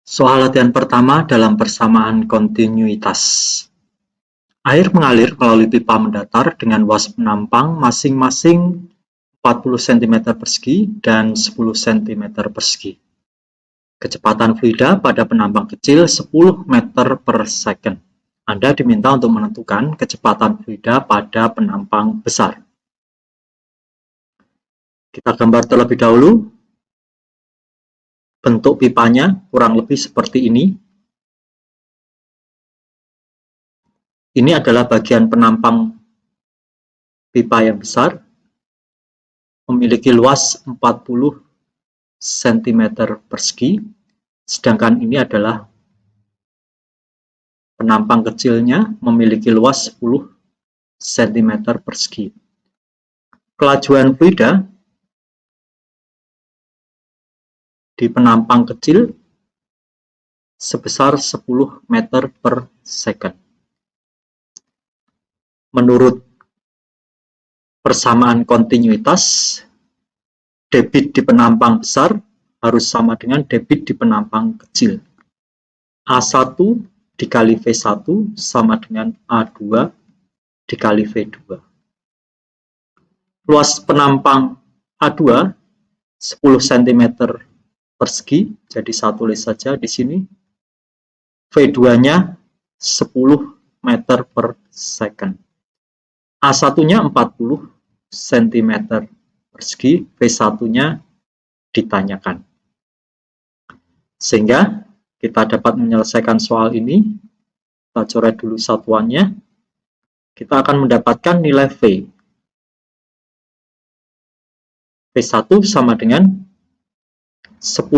Soal latihan pertama dalam persamaan kontinuitas. Air mengalir melalui pipa mendatar dengan luas penampang masing-masing 40 cm persegi dan 10 cm persegi. Kecepatan fluida pada penampang kecil 10 meter per second. Anda diminta untuk menentukan kecepatan fluida pada penampang besar. Kita gambar terlebih dahulu. Bentuk pipanya kurang lebih seperti ini. Ini adalah bagian penampang pipa yang besar, memiliki luas 40 cm persegi, sedangkan ini adalah penampang kecilnya, memiliki luas 10 cm persegi. Kelajuan fluida di penampang kecil sebesar 10 meter per second. Menurut persamaan kontinuitas, debit di penampang besar harus sama dengan debit di penampang kecil. A1 dikali V1 sama dengan A2 dikali V2. Luas penampang A2 10 cm persegi, jadi saya tulis saja di sini. V2-nya 10 meter per second. A1-nya 40 cm persegi, V1-nya ditanyakan. Sehingga kita dapat menyelesaikan soal ini. Kita coret dulu satuannya. Kita akan mendapatkan nilai V. V1 sama dengan 10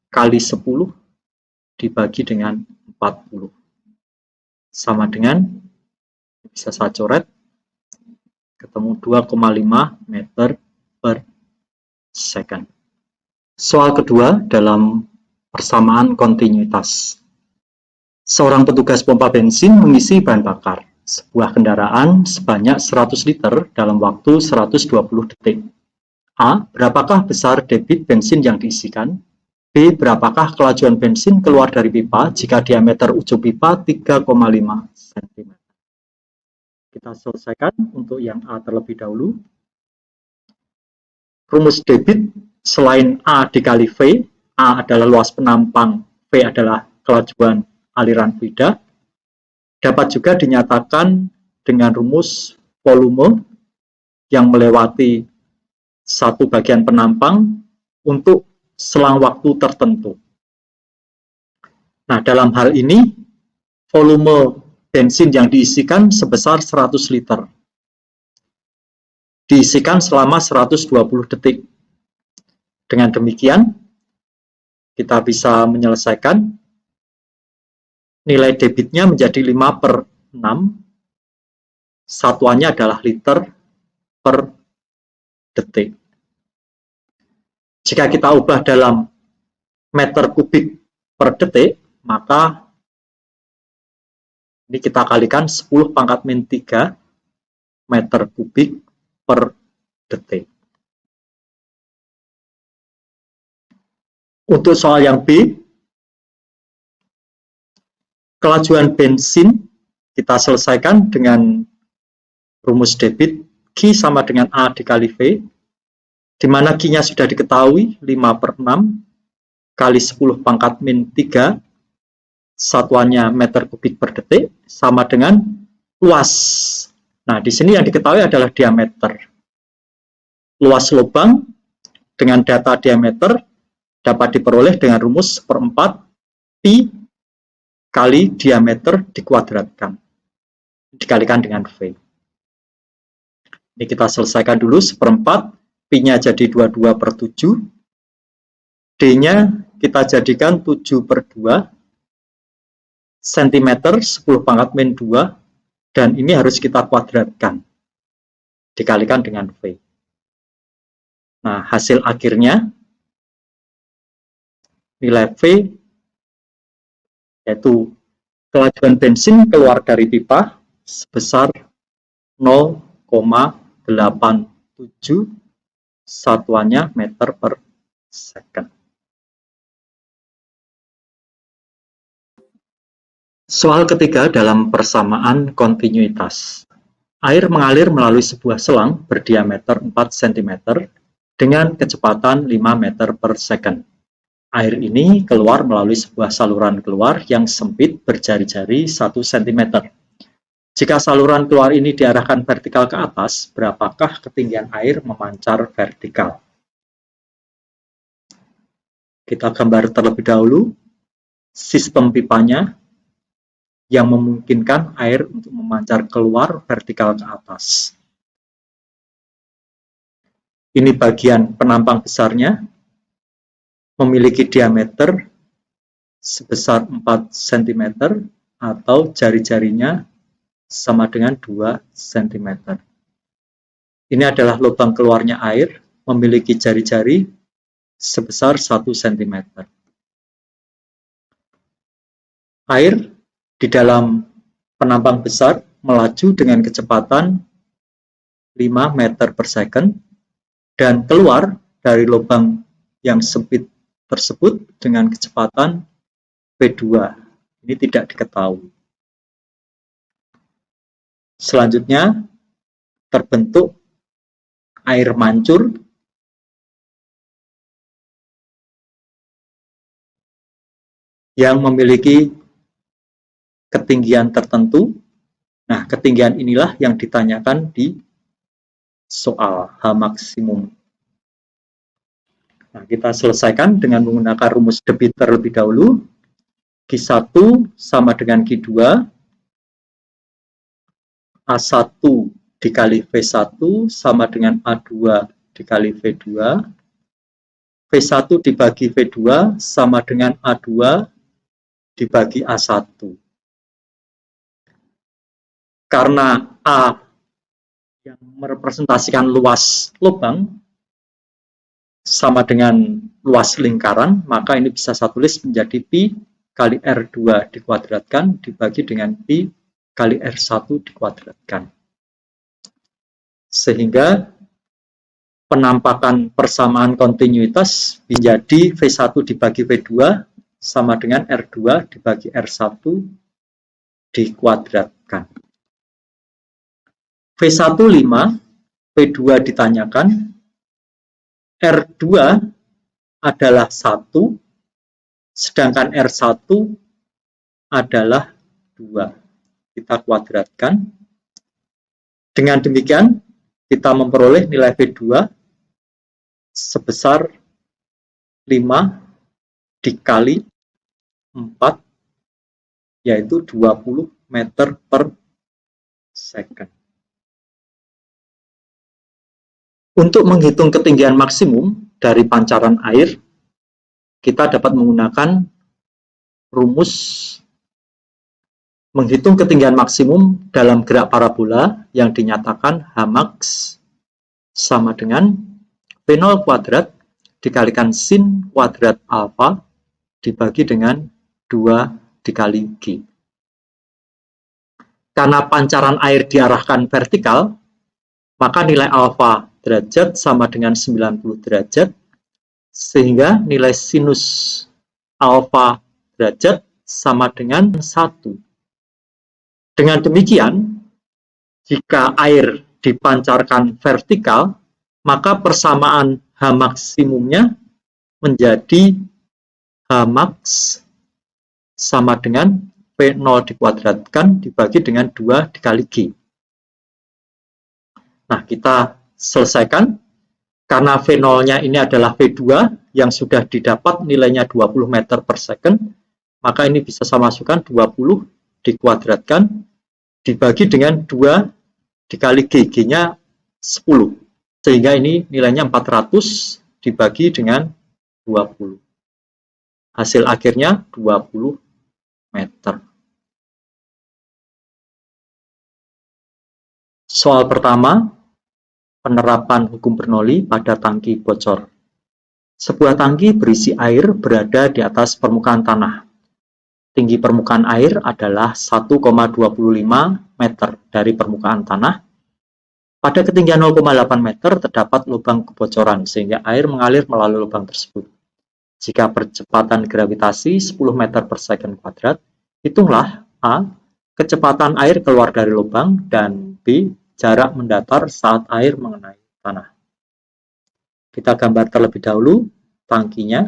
kali 10 dibagi dengan 40. Sama dengan, bisa saya coret, ketemu 2,5 meter per second. Soal kedua dalam persamaan kontinuitas. Seorang petugas pompa bensin mengisi bahan bakar sebuah kendaraan sebanyak 100 liter dalam waktu 120 detik. A. Berapakah besar debit bensin yang diisikan? B. Berapakah kelajuan bensin keluar dari pipa jika diameter ujung pipa 3,5 cm? Kita selesaikan untuk yang A terlebih dahulu. Rumus debit selain A dikali V, A adalah luas penampang, V adalah kelajuan aliran fluida, dapat juga dinyatakan dengan rumus volume yang melewati satu bagian penampang untuk selang waktu tertentu. Nah, dalam hal ini, volume bensin yang diisikan sebesar 100 liter. Diisikan selama 120 detik. Dengan demikian, kita bisa menyelesaikan nilai debitnya menjadi 5/6. Satuannya adalah liter per detik. Jika kita ubah dalam meter kubik per detik, maka ini kita kalikan 10 pangkat min 3 meter kubik per detik. Untuk soal yang B, kelajuan bensin kita selesaikan dengan rumus debit Q sama dengan A dikali V, di mana Q-nya sudah diketahui 5/6 kali 10 pangkat min 3, satuannya meter kubik per detik, sama dengan luas. Nah, di sini yang diketahui adalah diameter. Luas lubang dengan data diameter dapat diperoleh dengan rumus 1/4 pi kali diameter dikuadratkan, dikalikan dengan V. Ini kita selesaikan dulu. 1/4, pi-nya jadi 22/7, D-nya kita jadikan 7/2, cm 10 pangkat min 2, dan ini harus kita kuadratkan, dikalikan dengan V. Nah, hasil akhirnya, nilai V, yaitu kelajuan bensin keluar dari pipa sebesar 0,87, satuannya meter per second. Soal ketiga dalam persamaan kontinuitas. Air mengalir melalui sebuah selang berdiameter 4 cm dengan kecepatan 5 meter per second. Air ini keluar melalui sebuah saluran keluar yang sempit berjari-jari 1 cm. Jika saluran keluar ini diarahkan vertikal ke atas, berapakah ketinggian air memancar vertikal? Kita gambar terlebih dahulu sistem pipanya yang memungkinkan air untuk memancar keluar vertikal ke atas. Ini bagian penampang besarnya, memiliki diameter sebesar 4 cm atau jari-jarinya sama dengan 2 cm. Ini adalah lubang keluarnya air, memiliki jari-jari sebesar 1 cm. Air di dalam penampang besar melaju dengan kecepatan 5 meter per second dan keluar dari lubang yang sempit tersebut dengan kecepatan V2. Ini tidak diketahui. Selanjutnya terbentuk air mancur yang memiliki ketinggian tertentu. Nah, ketinggian inilah yang ditanyakan di soal H maksimum. Nah, kita selesaikan dengan menggunakan rumus debit terlebih dahulu. Q1 sama dengan Q2, A1 dikali V1 sama dengan A2 dikali V2, V1 dibagi V2 sama dengan A2 dibagi A1. Karena A yang merepresentasikan luas lubang sama dengan luas lingkaran, maka ini bisa saya tulis menjadi Pi kali R2 dikuadratkan dibagi dengan Pi kali R1 dikuadratkan. Sehingga penampakan persamaan kontinuitas menjadi V1 dibagi V2 sama dengan R2 dibagi R1 dikuadratkan. V1 5, V2 ditanyakan, R2 adalah 1, sedangkan R1 adalah 2. Kita kuadratkan. Dengan demikian, kita memperoleh nilai V2 sebesar 5 dikali 4, yaitu 20 meter per second. Untuk menghitung ketinggian maksimum dari pancaran air, kita dapat menggunakan rumus menghitung ketinggian maksimum dalam gerak parabola yang dinyatakan Hmax sama dengan V0 kuadrat dikalikan sin kuadrat alfa dibagi dengan 2 dikali G. Karena pancaran air diarahkan vertikal, maka nilai alfa derajat sama dengan 90 derajat, sehingga nilai sinus alfa derajat sama dengan 1. Dengan demikian, jika air dipancarkan vertikal, maka persamaan H maksimumnya menjadi Hmax sama dengan V0 dikuadratkan dibagi dengan 2 dikali G. Nah, kita selesaikan. Karena V0-nya ini adalah V2 yang sudah didapat nilainya 20 meter per second, maka ini bisa saya masukkan 20 dikuadratkan dibagi dengan 2 dikali G, G-nya 10. Sehingga ini nilainya 400 dibagi dengan 20. Hasil akhirnya 20 meter. Soal pertama, penerapan hukum Bernoulli pada tangki bocor. Sebuah tangki berisi air berada di atas permukaan tanah. Tinggi permukaan air adalah 1,25 meter dari permukaan tanah. Pada ketinggian 0,8 meter terdapat lubang kebocoran sehingga air mengalir melalui lubang tersebut. Jika percepatan gravitasi 10 meter per second kuadrat, hitunglah A. Kecepatan air keluar dari lubang, dan B. Jarak mendatar saat air mengenai tanah. Kita gambar terlebih dahulu tangkinya.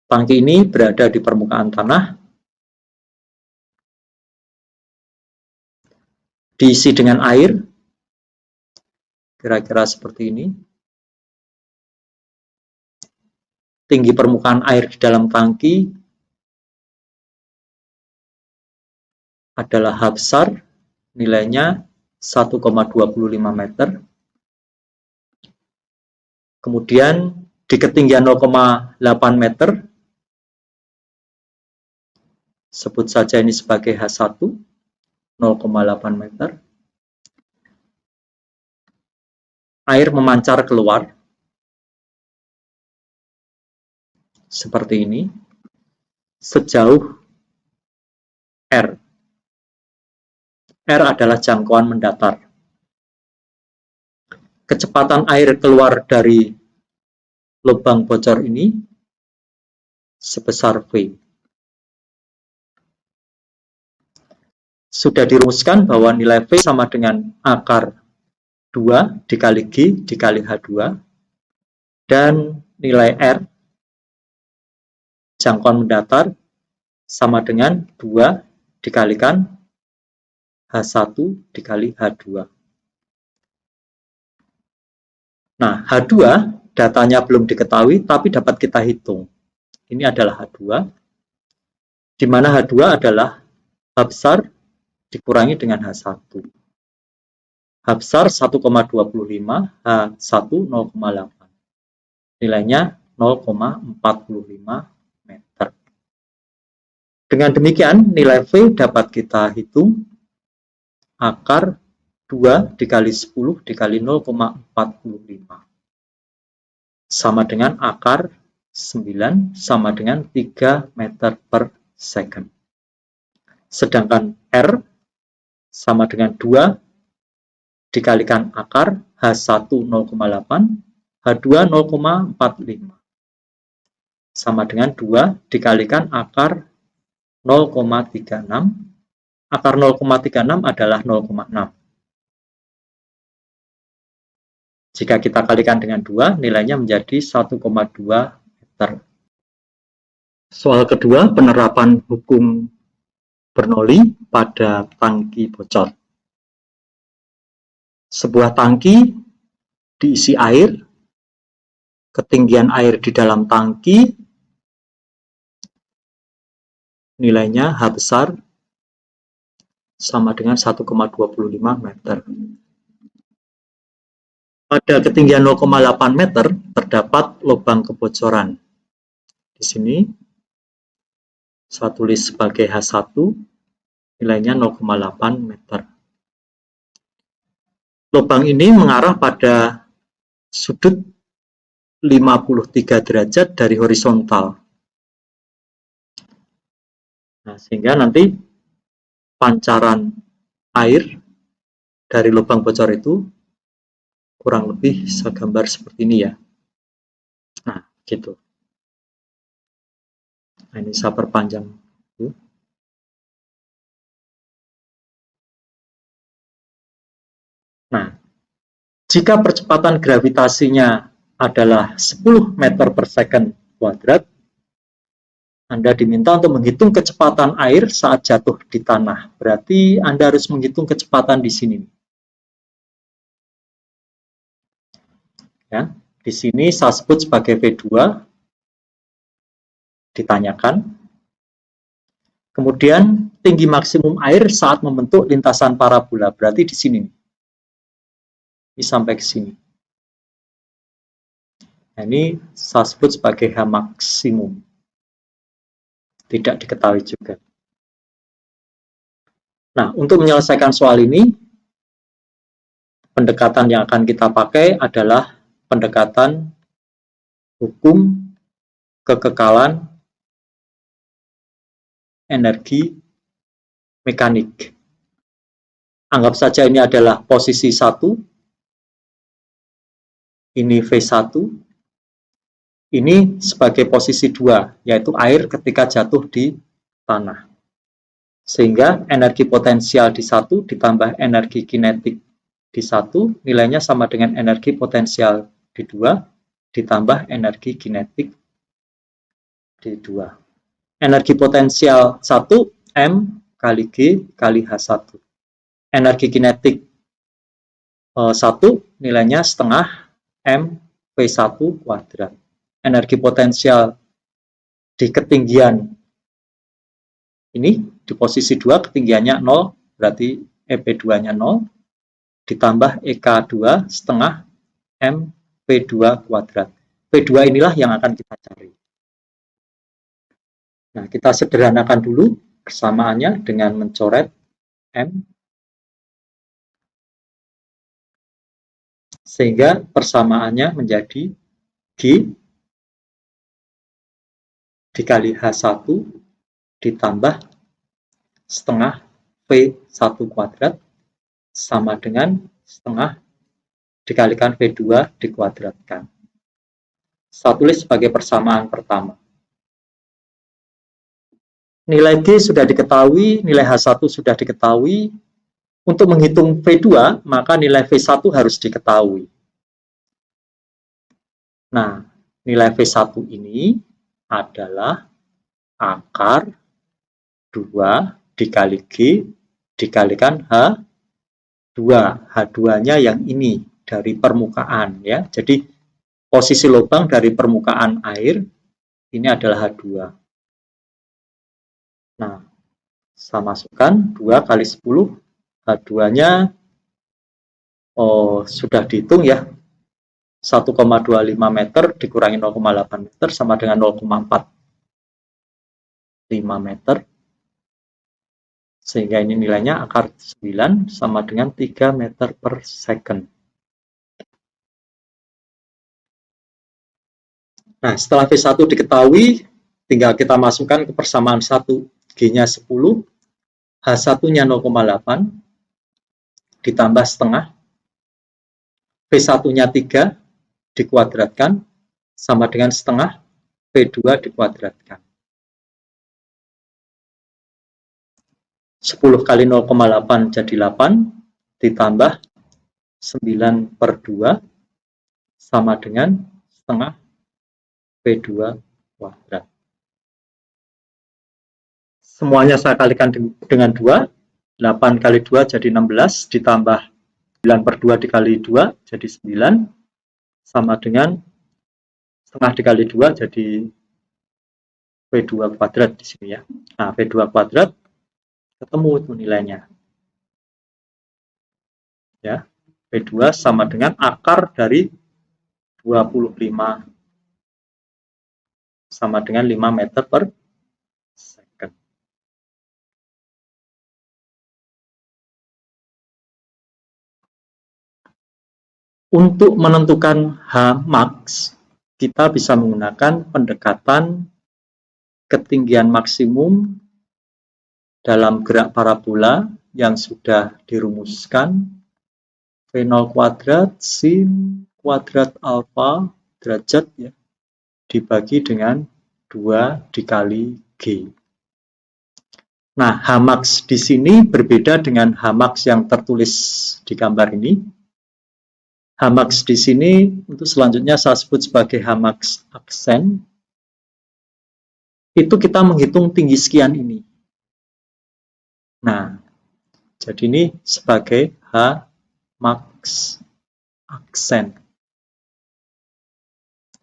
Tangki ini berada di permukaan tanah, diisi dengan air, kira-kira seperti ini. Tinggi permukaan air di dalam tangki adalah H besar, nilainya 1,25 meter. Kemudian di ketinggian 0,8 meter, sebut saja ini sebagai H1, 0,8 meter. Air memancar keluar seperti ini sejauh R. R adalah jangkauan mendatar. Kecepatan air keluar dari lubang bocor ini sebesar V. Sudah dirumuskan bahwa nilai V sama dengan akar 2 dikali G dikali H2, dan nilai R, jangkauan mendatar, sama dengan 2 dikalikan H1 dikali H2. Nah, H2 datanya belum diketahui, tapi dapat kita hitung. Ini adalah H2, di mana H2 adalah H besar dikurangi dengan H1. H besar 1,25, H1 0,8. Nilainya 0,45 meter. Dengan demikian, nilai V dapat kita hitung akar 2 dikali 10 dikali 0,45. Sama dengan akar 9 sama dengan 3 meter per second. Sedangkan R sama dengan 2 dikalikan akar H1 0,8, H2 0,45. Sama dengan 2 dikalikan akar 0,36. Akar 0,36 adalah 0,6. Jika kita kalikan dengan 2, nilainya menjadi 1,2 meter. Soal kedua, penerapan hukum Bernoulli pada tangki bocor. Sebuah tangki diisi air, ketinggian air di dalam tangki nilainya H besar sama dengan 1,25 meter. Pada ketinggian 0,8 meter terdapat lubang kebocoran. Di sini saya tulis sebagai H1, nilainya 0,8 meter. Lubang ini mengarah pada sudut 53 derajat dari horizontal. Nah, sehingga nanti pancaran air dari lubang bocor itu kurang lebih saya gambar seperti ini ya. Nah, gitu. Nah, ini saya perpanjang. Nah, jika percepatan gravitasinya adalah 10 meter per second kuadrat, Anda diminta untuk menghitung kecepatan air saat jatuh di tanah. Berarti Anda harus menghitung kecepatan di sini. Ya, di sini saya sebut sebagai V2. Ditanyakan. Kemudian tinggi maksimum air saat membentuk lintasan parabola, berarti di sini. Ini sampai ke sini. Nah, ini saya sebut sebagai H maksimum. Tidak diketahui juga. Nah, untuk menyelesaikan soal ini, pendekatan yang akan kita pakai adalah pendekatan hukum kekekalan energi mekanik. Anggap saja ini adalah posisi 1, ini V1, Ini sebagai posisi 2, yaitu air ketika jatuh di tanah. Sehingga energi potensial di 1 ditambah energi kinetik di 1, nilainya sama dengan energi potensial di 2 ditambah energi kinetik di 2. Energi potensial 1 M kali G kali H1. Energi kinetik 1 nilainya setengah M P1 kuadrat. Energi potensial di ketinggian ini di posisi 2 ketinggiannya 0, berarti EP2-nya 0, ditambah EK2 setengah M P2 kuadrat. P2 inilah yang akan kita cari. Nah, kita sederhanakan dulu persamaannya dengan mencoret M. Sehingga persamaannya menjadi G dikali H1 ditambah setengah V1 kuadrat sama dengan setengah dikalikan V2 dikuadratkan. Saya tulis sebagai persamaan pertama. Nilai G sudah diketahui, nilai H1 sudah diketahui. Untuk menghitung V2, maka nilai V1 harus diketahui. Nah, nilai V1 ini adalah akar 2 dikali G dikalikan H2. H2-nya yang ini dari permukaan ya. Jadi posisi lubang dari permukaan air ini adalah H2. Nah, saya masukkan 2 kali 10. H2-nya sudah dihitung ya. 1,25 meter dikurangi 0,8 meter sama dengan 0,45 meter. Sehingga ini nilainya akar 9 sama dengan 3 meter per second. Nah, setelah V1 diketahui, tinggal kita masukkan ke persamaan 1. G-nya 10, H1-nya 0,8, ditambah setengah, V1-nya 3, dikuadratkan, sama dengan setengah, V2 dikuadratkan. 10 kali 0,8 jadi 8, ditambah 9 per 2, sama dengan setengah V2 kuadrat. Semuanya saya kalikan dengan 2, 8 kali 2 jadi 16, ditambah 9 per 2 dikali 2 jadi 9, sama dengan setengah dikali 2 jadi V2 kuadrat di sini ya. Nah, V2 kuadrat ketemu itu nilainya. Ya, V2 sama dengan akar dari 25 sama dengan 5 meter per second. Untuk menentukan Hmax, kita bisa menggunakan pendekatan ketinggian maksimum dalam gerak parabola yang sudah dirumuskan. V0 kuadrat sin kuadrat alfa derajat ya, dibagi dengan 2 dikali G. Nah, Hmax di sini berbeda dengan Hmax yang tertulis di gambar ini. Hmax di sini untuk selanjutnya saya sebut sebagai Hmax aksen. Itu kita menghitung tinggi sekian ini. Nah, jadi ini sebagai Hmax aksen.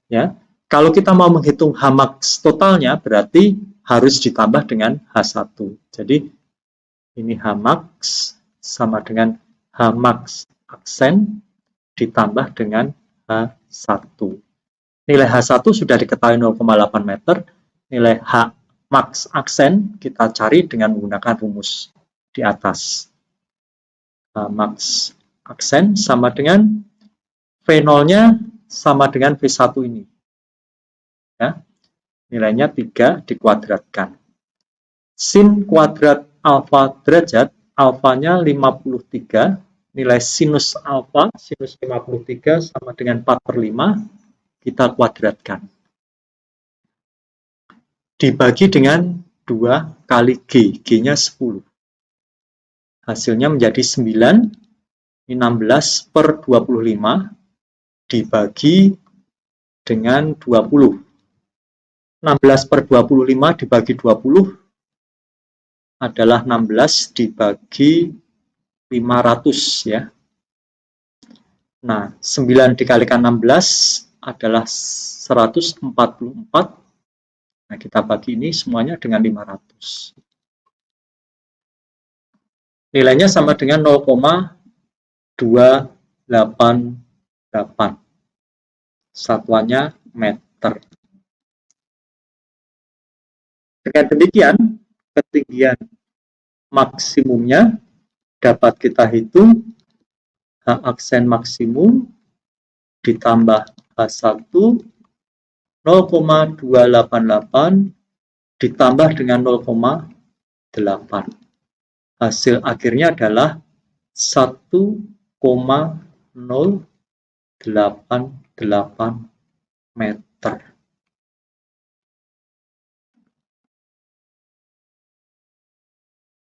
Ya, kalau kita mau menghitung Hmax totalnya berarti harus ditambah dengan H1. Jadi ini Hmax sama dengan Hmax aksen ditambah dengan H1. Nilai H1 sudah diketahui 0,8 meter. Nilai Hmax aksen kita cari dengan menggunakan rumus di atas. Hmax aksen sama dengan V0-nya sama dengan V1 ini. Ya, nilainya 3 dikuadratkan. Sin kuadrat alfa derajat, alfanya 53, nilai sinus alfa, sinus 53 sama dengan 4/5, kita kuadratkan. dibagi dengan 2 kali G, G-nya 10. Hasilnya menjadi 9, 16 per 25 dibagi dengan 20. 16 per 25 dibagi 20 adalah 16 dibagi 500 ya. Nah, 9 dikalikan 16 adalah 144. Nah, kita bagi ini semuanya dengan 500. Nilainya sama dengan 0,288. Satuannya meter. Dengan demikian, ketinggian maksimumnya dapat kita hitung H aksen maksimum ditambah H1 0,288 ditambah dengan 0,8. Hasil akhirnya adalah 1,088 meter.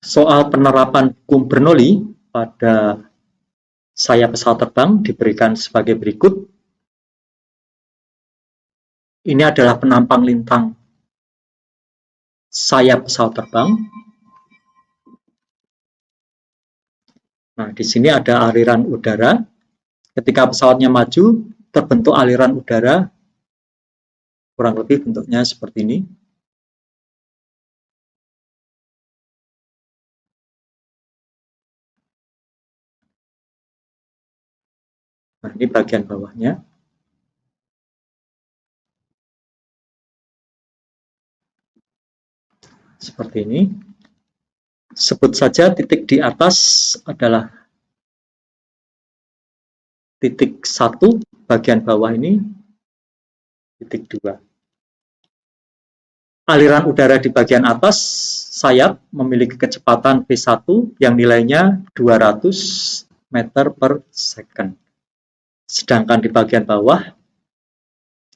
Soal penerapan hukum Bernoulli pada sayap pesawat terbang diberikan sebagai berikut. Ini adalah penampang lintang sayap pesawat terbang. Nah, di sini ada aliran udara. Ketika pesawatnya maju, terbentuk aliran udara. Kurang lebih bentuknya seperti ini. Nah, ini bagian bawahnya. Seperti ini. Sebut saja titik di atas adalah titik 1, bagian bawah ini titik 2. Aliran udara di bagian atas sayap memiliki kecepatan V1 yang nilainya 200 meter per second. Sedangkan di bagian bawah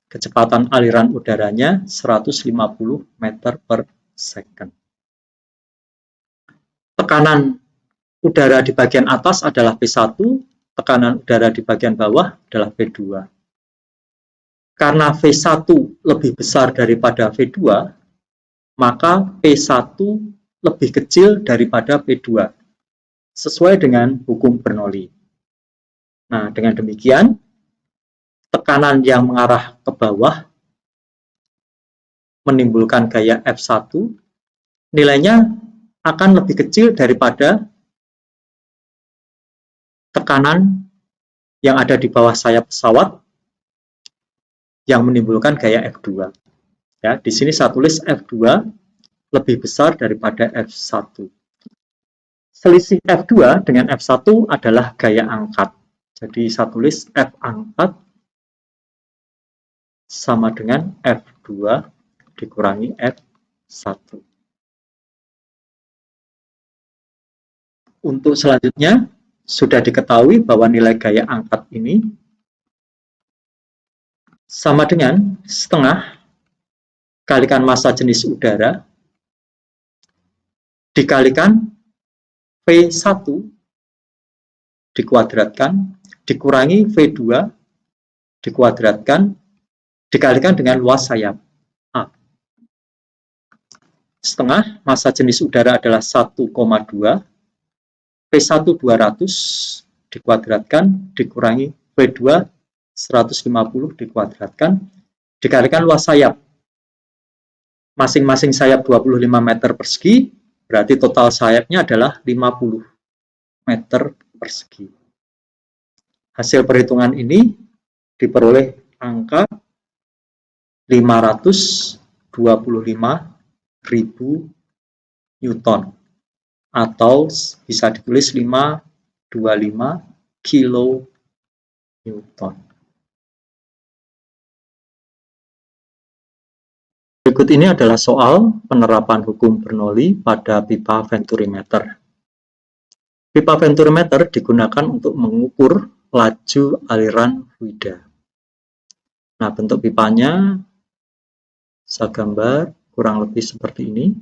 kecepatan aliran udaranya 150 meter per second. Tekanan udara di bagian atas adalah P1, tekanan udara di bagian bawah adalah V2. Karena V1 lebih besar daripada V2, maka P1 lebih kecil daripada P2, sesuai dengan hukum Bernoulli. Nah, dengan demikian, tekanan yang mengarah ke bawah menimbulkan gaya F1, nilainya akan lebih kecil daripada tekanan yang ada di bawah sayap pesawat yang menimbulkan gaya F2. Ya, di sini saya tulis F2 lebih besar daripada F1. Selisih F2 dengan F1 adalah gaya angkat. Jadi saya tulis F angkat sama dengan F2 dikurangi F1. Untuk selanjutnya, sudah diketahui bahwa nilai gaya angkat ini sama dengan setengah kalikan massa jenis udara dikalikan V1 dikuadratkan dikurangi V2 dikuadratkan dikalikan dengan luas sayap A. Setengah massa jenis udara adalah 1,2, V1 200 dikuadratkan dikurangi V2 150 dikuadratkan dikalikan luas sayap. Masing-masing sayap 25 meter persegi, berarti total sayapnya adalah 50 meter persegi. Hasil perhitungan ini diperoleh angka 525.000 Newton atau bisa ditulis 525 kilo Newton. Berikut ini adalah soal penerapan hukum Bernoulli pada pipa venturimeter. Pipa venturimeter digunakan untuk mengukur laju aliran fluida. Nah, bentuk pipanya saya gambar kurang lebih seperti ini.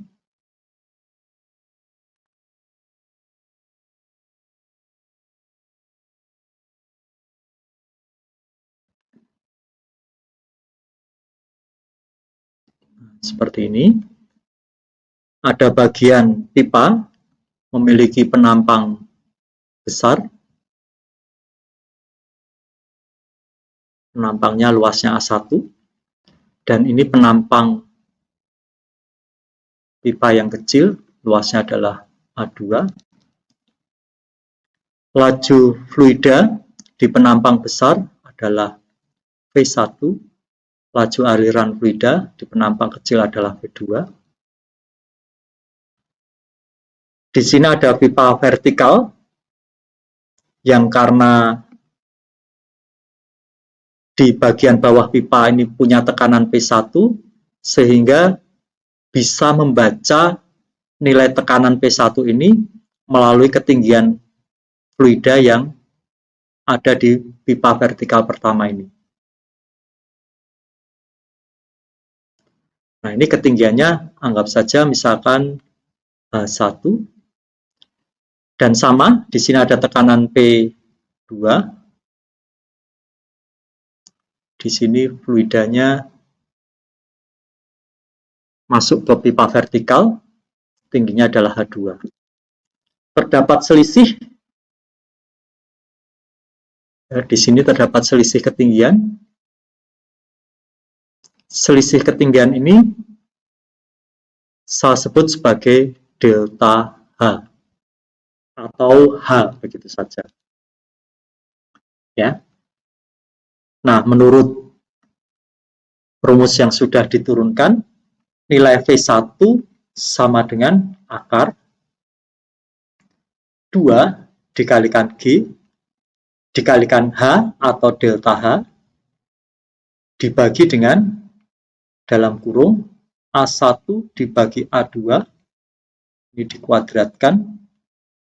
Seperti ini. Ada bagian pipa memiliki penampang besar. Penampangnya luasnya A1. Dan ini penampang pipa yang kecil, luasnya adalah A2. Laju fluida di penampang besar adalah V1. Laju aliran fluida di penampang kecil adalah V2. Di sini ada pipa vertikal yang karena di bagian bawah pipa ini punya tekanan P1 sehingga bisa membaca nilai tekanan P1 ini melalui ketinggian fluida yang ada di pipa vertikal pertama ini. Nah, ini ketinggiannya anggap saja misalkan H1 dan sama, di sini ada tekanan P2. Di sini fluidanya masuk ke pipa vertikal, tingginya adalah H2. Terdapat selisih, di sini terdapat selisih ketinggian. Selisih ketinggian ini saya sebut sebagai delta H atau H begitu saja. Ya. Nah, menurut rumus yang sudah diturunkan, nilai V1 sama dengan akar 2 dikalikan G dikalikan H atau delta H dibagi dengan dalam kurung A1 dibagi A2 ini dikuadratkan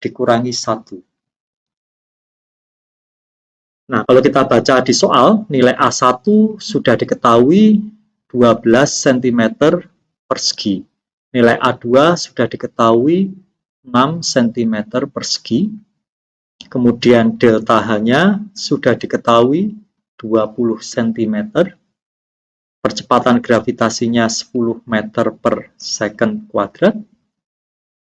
dikurangi 1. Nah, kalau kita baca di soal, nilai A1 sudah diketahui 12 cm persegi. Nilai A2 sudah diketahui 6 cm persegi. Kemudian delta H-nya sudah diketahui 20 cm. Percepatan gravitasinya 10 meter per second kuadrat.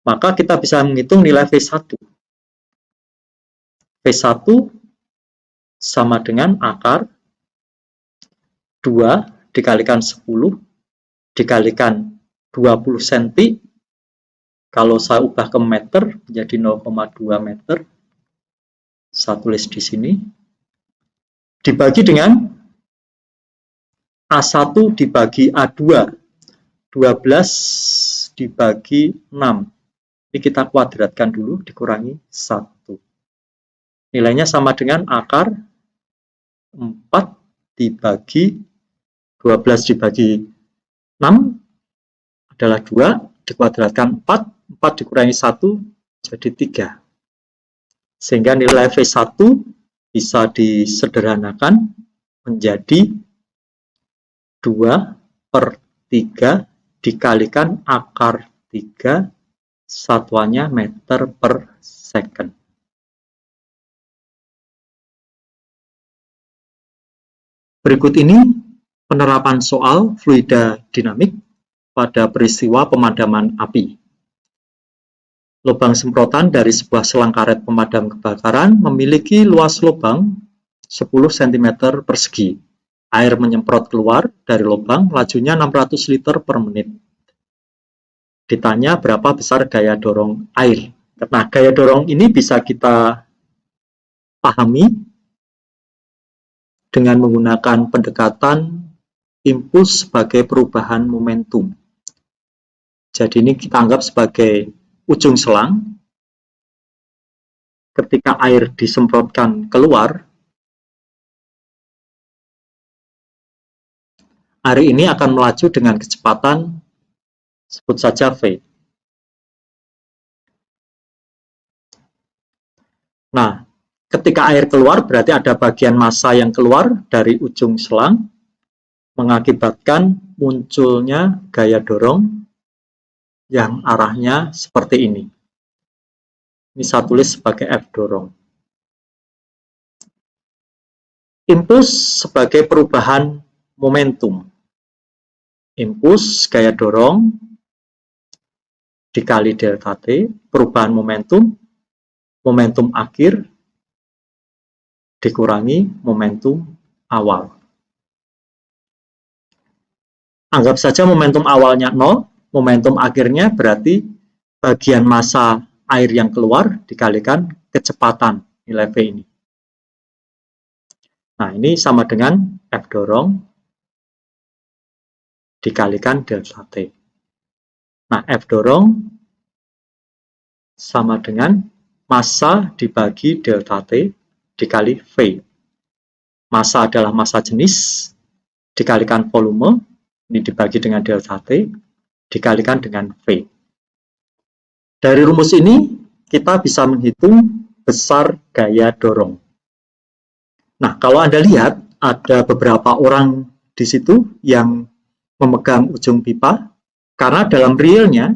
Maka kita bisa menghitung nilai V1. V1 sama dengan akar 2 dikalikan 10 dikalikan 20 cm. Kalau saya ubah ke meter menjadi 0,2 meter. Saya tulis di sini. Dibagi dengan A1 dibagi A2. 12 dibagi 6. Ini kita kuadratkan dulu dikurangi 1. Nilainya sama dengan akar 4 dibagi 12 dibagi 6 adalah 2, dikuadratkan 4, 4 dikurangi 1 jadi 3. Sehingga nilai V1 bisa disederhanakan menjadi 2/3 dikalikan akar 3 satuannya meter per second. Berikut ini penerapan soal fluida dinamik pada peristiwa pemadaman api. Lubang semprotan dari sebuah selang karet pemadam kebakaran memiliki luas lubang 10 cm persegi. Air menyemprot keluar dari lubang, lajunya 600 liter per menit. Ditanya berapa besar gaya dorong air. Nah, gaya dorong ini bisa kita pahami dengan menggunakan pendekatan impuls sebagai perubahan momentum. Jadi ini kita anggap sebagai ujung selang. Ketika air disemprotkan keluar, air ini akan melaju dengan kecepatan sebut saja V. Nah, ketika air keluar berarti ada bagian massa yang keluar dari ujung selang mengakibatkan munculnya gaya dorong yang arahnya seperti ini. Ini saya tulis sebagai F dorong. Impuls sebagai perubahan momentum. Impuls gaya dorong dikali delta T, perubahan momentum, momentum akhir dikurangi momentum awal. Anggap saja momentum awalnya 0, momentum akhirnya berarti bagian massa air yang keluar dikalikan kecepatan nilai V ini. Nah, ini sama dengan F dorong dikalikan delta T. Nah, F dorong sama dengan massa dibagi delta T dikali V. Massa adalah massa jenis dikalikan volume, ini dibagi dengan delta T, dikalikan dengan V. Dari rumus ini, kita bisa menghitung besar gaya dorong. Nah, kalau Anda lihat, ada beberapa orang di situ yang memegang ujung pipa, karena dalam realnya,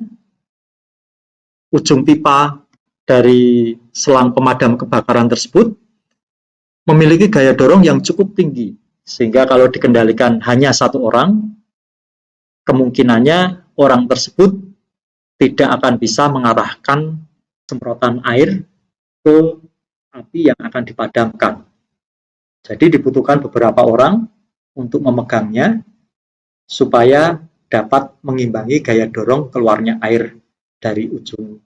ujung pipa dari selang pemadam kebakaran tersebut memiliki gaya dorong yang cukup tinggi, sehingga kalau dikendalikan hanya satu orang, kemungkinannya orang tersebut tidak akan bisa mengarahkan semprotan air ke api yang akan dipadamkan. Jadi dibutuhkan beberapa orang untuk memegangnya supaya dapat mengimbangi gaya dorong keluarnya air dari ujung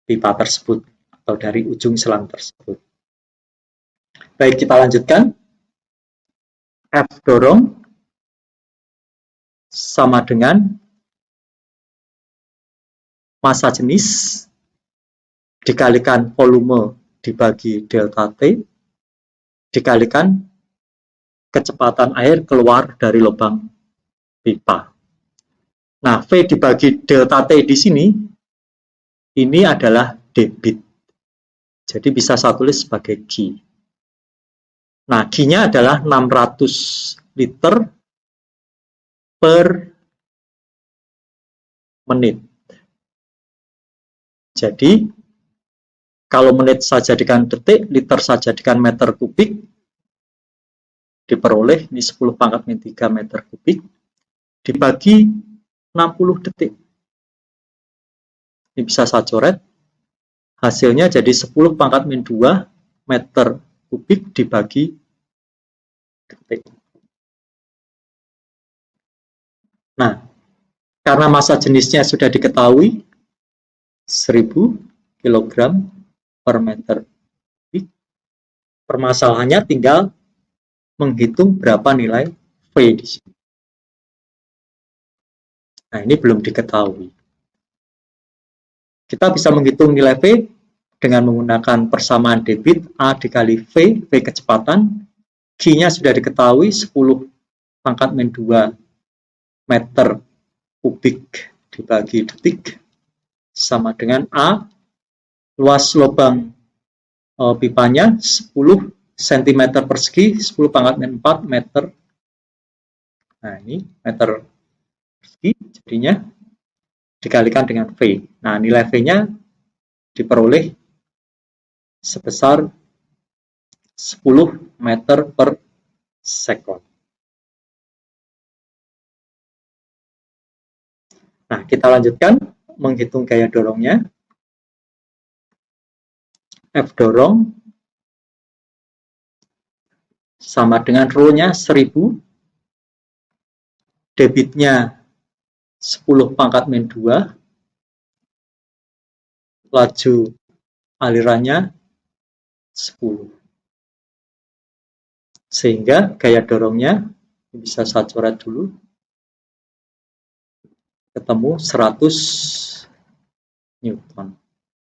pipa tersebut atau dari ujung selang tersebut. Baik, kita lanjutkan. F dorong sama dengan massa jenis dikalikan volume dibagi delta T dikalikan kecepatan air keluar dari lubang pipa. Nah, V dibagi delta T di sini, ini adalah debit. Jadi bisa saya tulis sebagai G. Nah, G-nya adalah 600 liter per menit. Jadi, kalau menit saya jadikan detik, liter saya jadikan meter kubik, diperoleh ini 10 pangkat min 3 meter kubik, dibagi 60 detik. Ini bisa saya coret, hasilnya jadi 10 pangkat min 2 meter kubik dibagi detik. Nah, karena massa jenisnya sudah diketahui, 1000 kg per meter kubik, permasalahannya tinggal menghitung berapa nilai V di sini. Nah, ini belum diketahui. Kita bisa menghitung nilai V dengan menggunakan persamaan debit A dikali V, V kecepatan, G-nya sudah diketahui 10 pangkat min 2 meter kubik dibagi detik, sama dengan A, luas lubang pipanya 10 cm persegi, 10 pangkat min 4 meter. Nah, ini meter persegi jadinya dikalikan dengan V. Nah, nilai V-nya diperoleh sebesar 10 meter per sekon. Nah, kita lanjutkan menghitung gaya dorongnya. F dorong sama dengan rho-nya 1000, debitnya 10 pangkat min 2, laju alirannya 10. Sehingga gaya dorongnya bisa saya coret dulu, ketemu 100 Newton.